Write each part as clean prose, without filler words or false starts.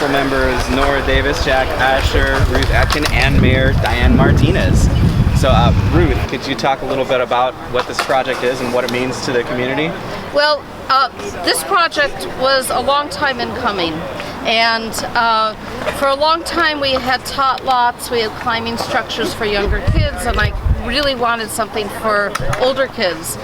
council members Nora Davis, Jack Asher, Ruth Atkin, and Mayor Diane Martinez. So Ruth, could you talk a little bit about what this project is and what it means to the community? Well, this project was a long time in coming, and for a long time we had tot lots, we had climbing structures for younger kids, and I really wanted something for older kids.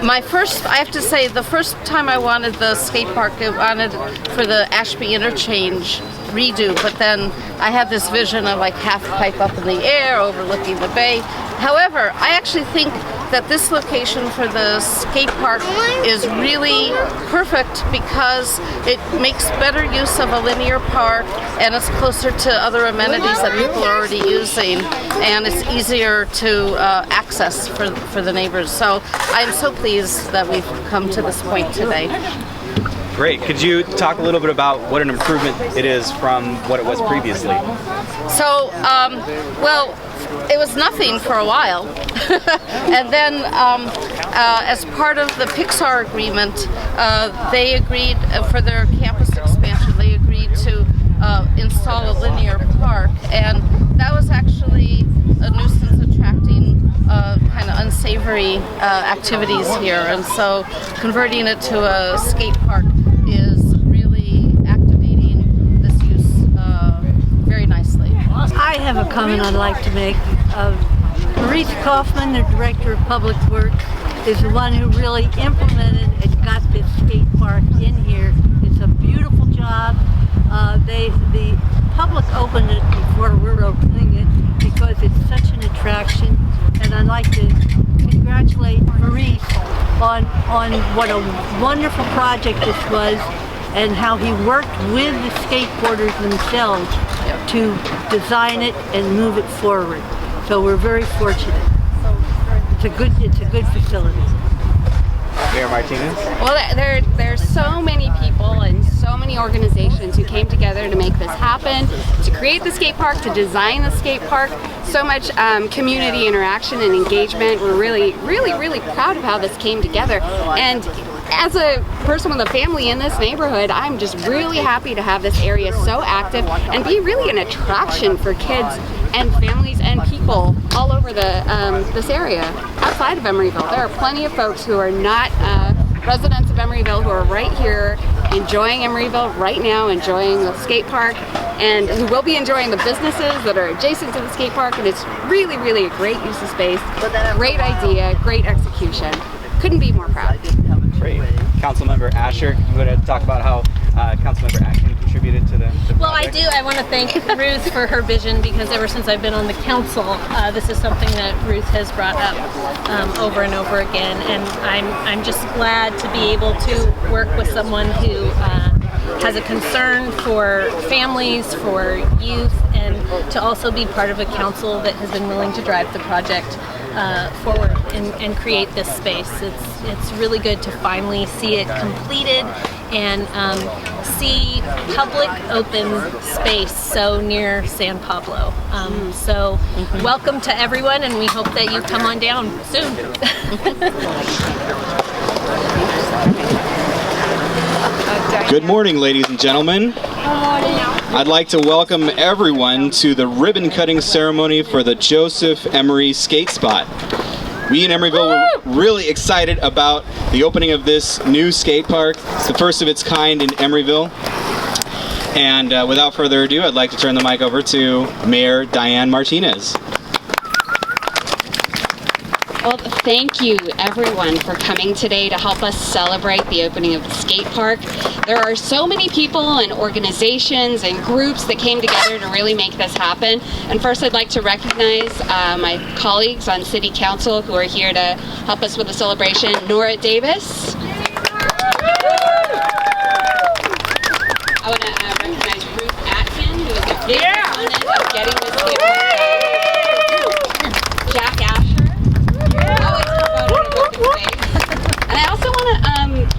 I have to say, the first time I wanted the skate park, I wanted for the Ashby interchange redo, but then I had this vision of like half pipe up in the air overlooking the bay. However, I actually think that this location for the skate park is really perfect because it makes better use of a linear park, and it's closer to other amenities that people are already using, and it's easier to access for the neighbors. So I'm so pleased that we've come to this point today. Great. Could you talk a little bit about what an improvement it is from what it was previously? So, well, it was nothing for a while. And then as part of the Pixar agreement, they agreed for their campus expansion, they agreed to install a linear park. And that was actually a nuisance attracting kind of unsavory activities here. And so converting it to a skate park is really activating this use very nicely. I have a comment I'd like to make. Maurice Kaufman, the Director of Public Works, is the one who really implemented and got this skate park in here. It's a beautiful job. The public opened it before we're opening it because it's such an attraction, and I'd like to congratulate Maurice on what a wonderful project this was and how he worked with the skateboarders themselves to design it and move it forward. So we're very fortunate. It's a good facility. Mayor Martinez? Well, there's so many people and so many organizations who came together to make this happen, to create the skate park, to design the skate park. So much community interaction and engagement. We're really, really, really proud of how this came together. And as a person with a family in this neighborhood, I'm just really happy to have this area so active and be really an attraction for kids and families and people all over this area outside of Emeryville. There are plenty of folks who are not residents of Emeryville who are right here enjoying Emeryville right now, enjoying the skate park, and who will be enjoying the businesses that are adjacent to the skate park. And it's really, really a great use of space, great idea, great execution. Couldn't be more proud. Great. Councilmember Asher, you want to talk about how Councilmember Atkin contributed to the project? Well, I do. I want to thank Ruth for her vision, because ever since I've been on the council, this is something that Ruth has brought up over and over again, and I'm just glad to be able to work with someone who has a concern for families, for youth, and to also be part of a council that has been willing to drive the project forward and create this space. It's really good to finally see it completed and see public open space so near San Pablo. So welcome to everyone, and we hope that you come on down soon. Good morning, ladies and gentlemen. I'd like to welcome everyone to the ribbon cutting ceremony for the Joseph Emery Skate Spot. We in Emeryville were really excited about the opening of this new skate park. It's the first of its kind in Emeryville. And without further ado, I'd like to turn the mic over to Mayor Diane Martinez. Well, thank you everyone for coming today to help us celebrate the opening of the skate park. There are so many people and organizations and groups that came together to really make this happen. And first, I'd like to recognize my colleagues on City Council who are here to help us with the celebration. Nora Davis. I want to recognize Ruth Atkin, who is a big proponent of getting this here. Jack Asher, always a proponent of open space. And I also want to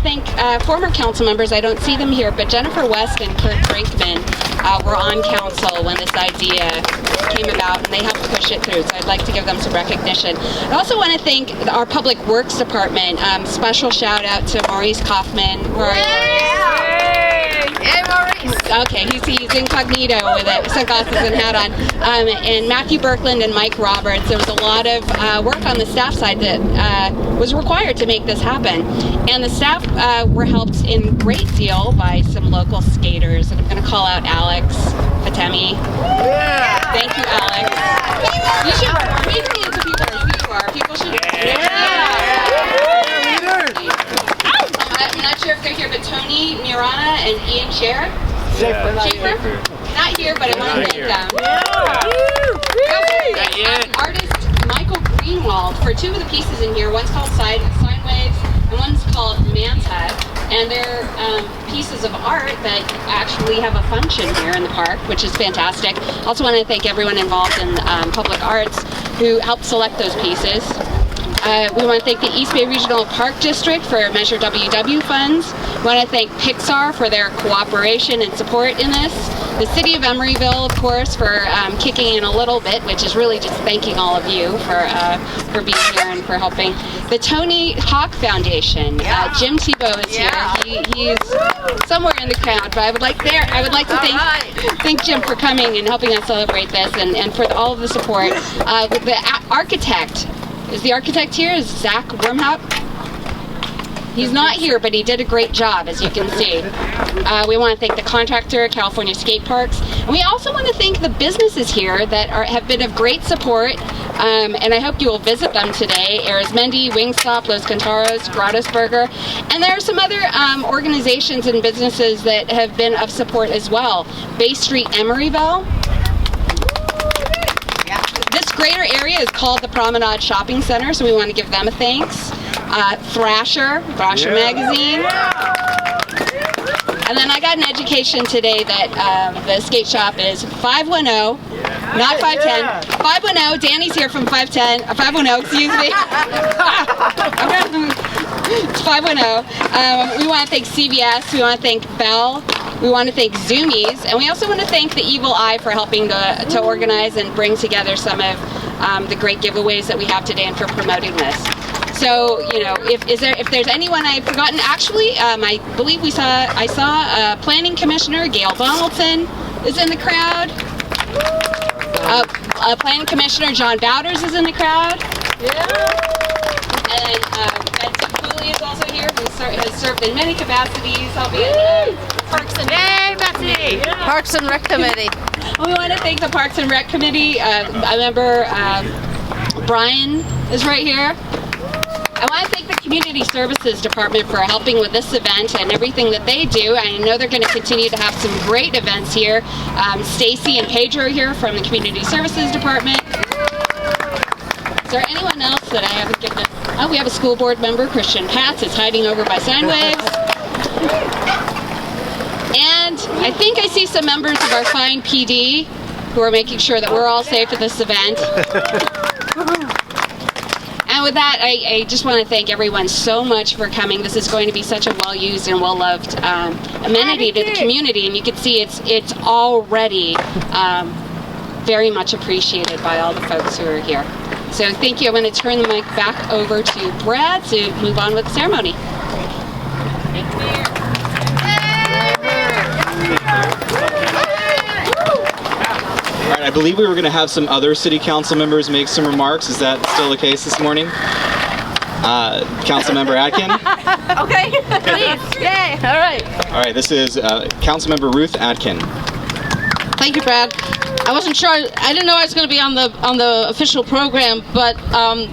thank former council members. I don't see them here, but Jennifer West and Kurt Brinkman were on council when this idea came about, and they helped push it through. So I'd like to give them some recognition. I also want to thank our Public Works Department. Special shout out to Maurice Kaufman. Hey, Maurice! Okay, he's incognito with it, sunglasses and hat on. And Matthew Birkland and Mike Roberts. There was a lot of work on the staff side that was required to make this happen. And the staff were helped in great deal by some local skaters. And I'm going to call out Alex Fatemi. Yeah. Thank you, Alex. You should wave your hands if you know who you are. People should. I'm not sure if they're here, but Tony Murana and Ian Schaefer. Not here, but I want to thank them. Artist Michael Greenwald for two of the pieces in here. One's called Sine Waves, and one's called Manta. And they're pieces of art that actually have a function here in the park, which is fantastic. Also want to thank everyone involved in public arts who helped select those pieces. We want to thank the East Bay Regional Park District for Measure WW funds. We want to thank Pixar for their cooperation and support in this. The City of Emeryville, of course, for kicking in a little bit, which is really just thanking all of you for being here and for helping. The Tony Hawk Foundation. Jim Tebow is here. He's somewhere in the crowd, but I would like to thank Jim for coming and helping us celebrate this, and for all of the support. The architect. Is the architect here? Is Zach Wormhout? He's not here, but he did a great job, as you can see. We want to thank the contractor, California Skate Parks. And we also want to thank the businesses here that have been of great support, and I hope you will visit them today. Arizmendi, Wingstop, Los Cantaros, Grottos Burger. And there are some other organizations and businesses that have been of support as well. Bay Street Emeryville. This greater area is called the Promenade Shopping Center, so we want to give them a thanks. Thrasher Magazine. And then I got an education today that the skate shop is 510, not 510. 510, Danny's here from 510, 510, excuse me. It's 510. We want to thank CBS, we want to thank Bell. We want to thank Zoomies, and we also want to thank the Evil Eye for helping to organize and bring together some of the great giveaways that we have today and for promoting this. So, you know, if there's anyone I've forgotten, actually, I believe I saw Planning Commissioner Gail Donaldson is in the crowd. Planning Commissioner John Bowders is in the crowd. And Betsy Cooley is also here, who has served in many capacities, albeit Parks and Parks and Rec Committee. We want to thank the Parks and Rec Committee. I remember Brian is right here. I want to thank the Community Services Department for helping with this event and everything that they do. I know they're going to continue to have some great events here. Stacy and Pedro are here from the Community Services Department. Is there anyone else that I haven't given? Oh, we have a school board member, Christian Patz, is hiding over by sine waves. And I think I see some members of our fine PD who are making sure that we're all safe at this event. And with that, I just want to thank everyone so much for coming. This is going to be such a well-used and well-loved amenity to the community, and you can see it's already very much appreciated by all the folks who are here. So thank you. I'm going to turn the mic back over to Brad to move on with the ceremony. All right, I believe we were going to have some other city council members make some remarks. Is that still the case this morning? Councilmember Atkin? Okay, please. Yay. All right. All right, this is Councilmember Ruth Atkin. Thank you, Brad. I wasn't sure. I didn't know I was going to be on the official program, but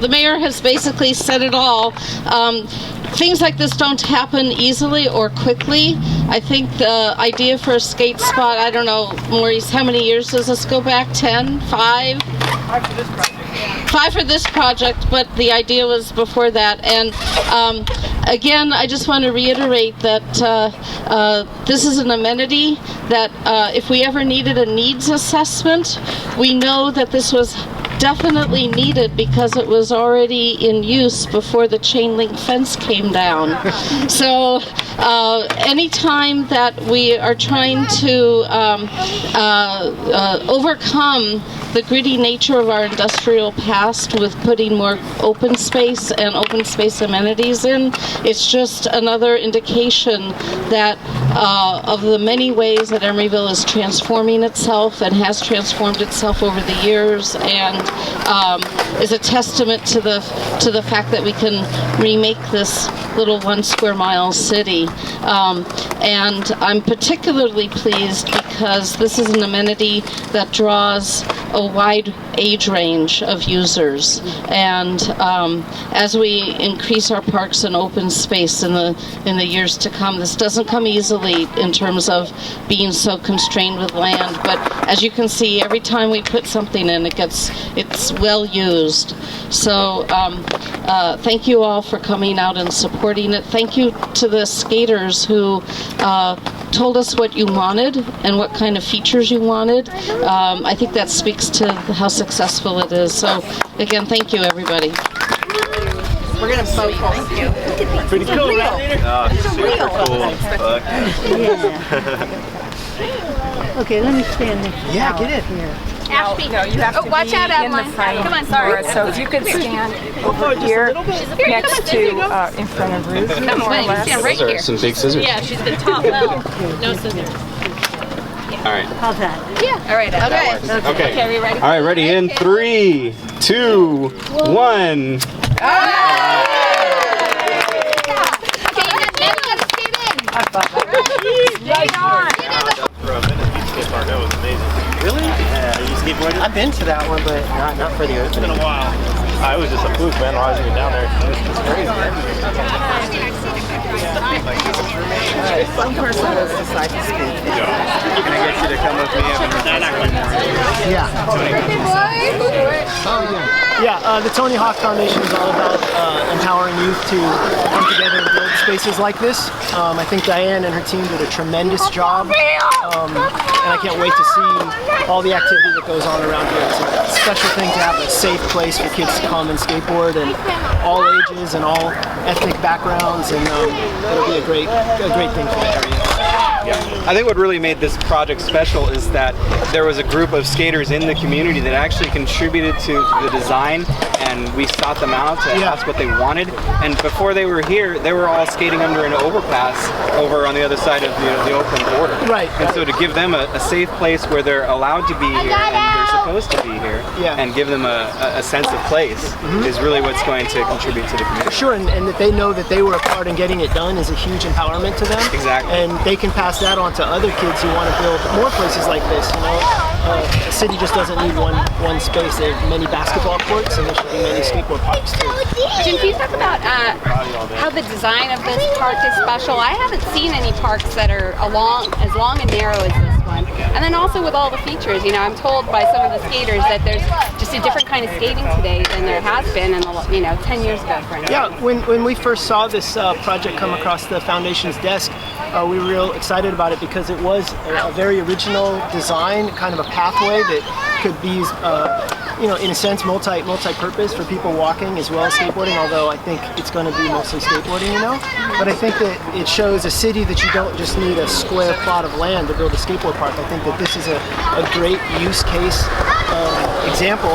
the mayor has basically said it all. Things like this don't happen easily or quickly. I think the idea for a skate spot, I don't know, Maurice, how many years does this go back? 10? 5? 5 for this project. 5 for this project, but the idea was before that. And again, I just want to reiterate that this is an amenity that if we ever needed a needs assessment, we know that this was definitely needed because it was already in use before the chain link fence came down. So anytime that we are trying to overcome the gritty nature of our industrial past with putting more open space and open space amenities in. It's just another indication that of the many ways that Emeryville is transforming itself and has transformed itself over the years, and is a testament to the fact that we can remake this little 1 square mile city. And I'm particularly pleased because this is an amenity that draws a wide age range of users, and as we increase our parks and open space in the years to come, this doesn't come easily in terms of being so constrained with land, but as you can see, every time we put something in, it's well used. So thank you all for coming out and supporting it. Thank you to the skaters who told us what you wanted and what kind of features you wanted. I think that speaks to how successful it is. So again, thank you, everybody. We're gonna vote. Thank you. Pretty cool, right? Super cool. Yeah. Okay, let me stand next to Yeah, get it. here. Ashby. No, you have to watch be out, in the Adeline. front. Come on, sorry. Laura. So if you could stand over here next to, in front of Ruth, Come more or on, less. stand right Those are here. some big scissors. Yeah, she's the top level. No scissors. All right. How's that? Yeah. All right. Okay. Okay. Okay, we ready? All right, ready in 3, 2, 1. Really? Yeah. You skateboarded? I've been to that one, but not for the opening. It's been a while. I was just a fluke, man. While I was even down there, it was just crazy. One person does decide to speak. Can I get you to come with me? Yeah. Yeah, the Tony Hawk Foundation is all about empowering youth to come together and build spaces like this. I think Diane and her team did a tremendous job, and I can't wait to see all the activity that goes on around here. It's a special thing to have a safe place for kids to come and skateboard, and all ages and all ethnic backgrounds, and it'll be a great thing for the area. I think what really made this project special is that there was a group of skaters in the community that actually contributed to the design, and we sought them out to ask what they wanted. And before they were here, they were all skating under an overpass over on the other side of the Oakland border. Right. And so to give them a safe place where they're allowed to be here and they're supposed to be here, and give them a sense of place is really what's going to contribute to the community. Sure, and that they know that they were a part in getting it done is a huge empowerment to them. Exactly. And they can pass that on to other kids who want to build more places like this. You know, a city just doesn't need one space. There are many basketball courts, and there should be many skateboard parks too. Jim, can you talk about how the design of this park is special? I haven't seen any parks that are as long and narrow as this one. And then also with all the features, you know, I'm told by some of the skaters that there's just a different kind of skating today than there has been in 10 years ago, for instance. Yeah, when we first saw this project come across the foundation's desk, we were real excited about it because it was a very original design, kind of a pathway that could be, in a sense, multi-purpose for people walking as well as skateboarding, although I think it's going to be mostly skateboarding, But I think that it shows a city that you don't just need a square plot of land to build a skateboard park. I think that this is a great use case example.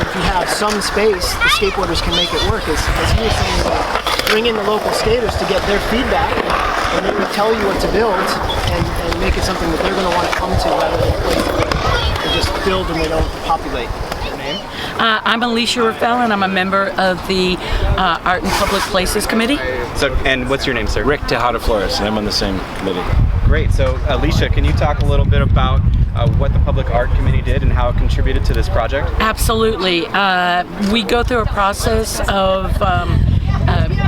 If you have some space, the skateboarders can make it work. As you were saying, bring in the local skaters to get their feedback, and they will tell you what to build and make it something that they're going to want to come to rather than a place where they just build and they don't populate. I'm Alicia Raffel, and I'm a member of the Art and Public Places Committee. So, and what's your name, sir? Rick Tejada Flores, and I'm on the same committee. Great. So, Alicia, can you talk a little bit about what the Public Art Committee did and how it contributed to this project? Absolutely. We go through a process of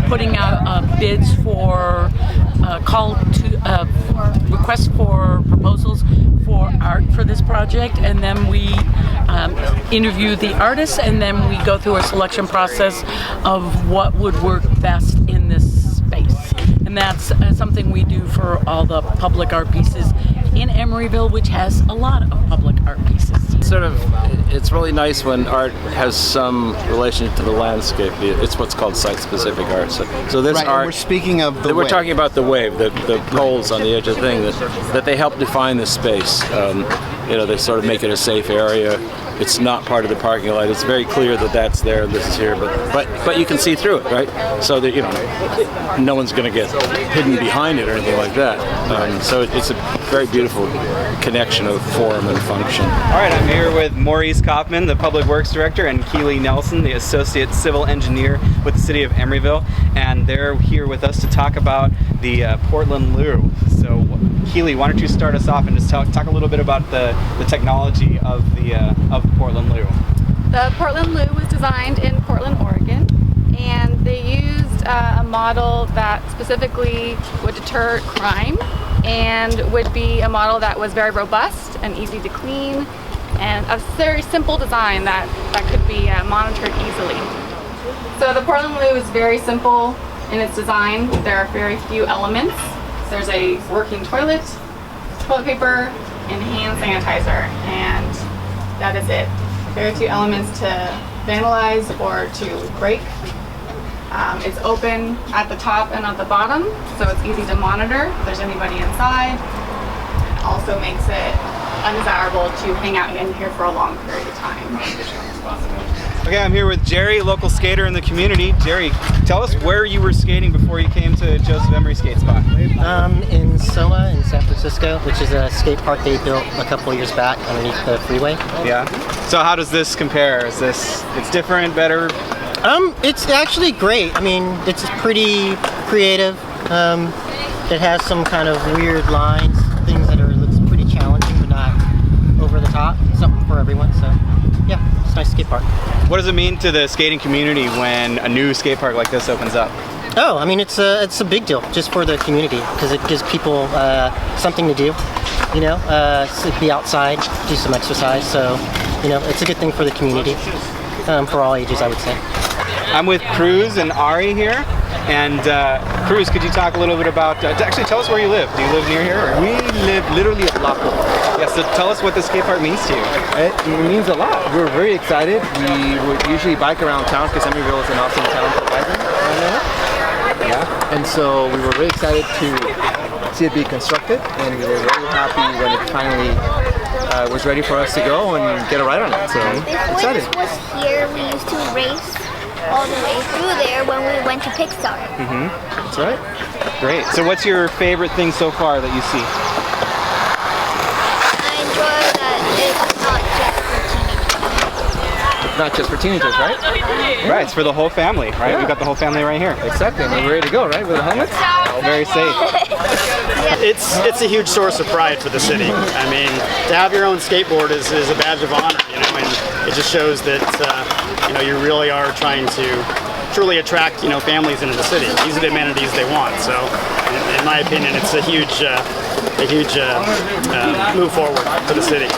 putting out bids for requests for proposals for art for this project, and then we interview the artists, and then we go through a selection process of what would work best in this space. And that's something we do for all the public art pieces in Emeryville, which has a lot of public art pieces. It's really nice when art has some relation to the landscape. It's what's called site-specific art. So this right, art. And we're speaking of the We're wave. talking about the wave, the poles on the edge of the thing that they help define the space. they sort of make it a safe area. It's not part of the parking lot. It's very clear that that's there and this is here, but you can see through it, right? So that no one's going to get hidden behind it or anything like that. So it's a very beautiful connection of form and function. All right, I'm here with Maurice Kaufman, the Public Works Director, and Keely Nelson, the Associate Civil Engineer with the City of Emeryville, and they're here with us to talk about the Portland Loo. So, Keely, why don't you start us off and just talk a little bit about the technology of the Portland Loo. The Portland Loo was designed in Portland, Oregon, and they used a model that specifically would deter crime and would be a model that was very robust and easy to clean, and a very simple design that could be monitored easily. So the Portland Loo is very simple in its design. There are very few elements. There's a working toilet, toilet paper, and hand sanitizer, and that is it. Very few elements to vandalize or to break. It's open at the top and at the bottom, so it's easy to monitor if there's anybody inside. It also makes it undesirable to hang out in here for a long period of time. Okay, I'm here with Jerry, local skater in the community. Jerry, tell us where you were skating before you came to Joseph Emery Skate Spot. In SoMa in San Francisco, which is a skate park they built a couple of years back underneath the freeway. Yeah. So how does this compare? It's different, better? It's actually great. I mean, it's pretty creative. It has some kind of weird lines, things that looks pretty challenging, but not over the top. Something for everyone. So, yeah, it's a nice skate park. What does it mean to the skating community when a new skate park like this opens up? Oh, I mean, it's a big deal just for the community because it gives people something to do. Be outside, do some exercise. So, it's a good thing for the community, for all ages, I would say. I'm with Cruz and Ari here. And Cruz, could you talk a little bit about, actually tell us where you live. Do you live near here? Or? We live literally a block away. Yeah, so tell us what the skate park means to you. It means a lot. We're very excited. We would usually bike around town because Emeryville is an awesome town for biking. Yeah, and so we were very excited to see it be constructed, and we were very happy when it finally was ready for us to go and get a ride on it. So excited. Before this was here, we used to race all the way through there when we went to Pixar. Mm-hmm. That's right. Great. So what's your favorite thing so far that you see? I enjoy that it's not just for teenagers, right? Right, it's for the whole family, right? Yeah. We've got the whole family right here. Exactly, and we're ready to go, right? With the helmets? All very safe. It's a huge source of pride for the city. I mean, to have your own skateboard is a badge of honor, and it just shows that you really are trying to truly attract families into the city. These are the amenities they want. So, in my opinion, it's a huge move forward for the city.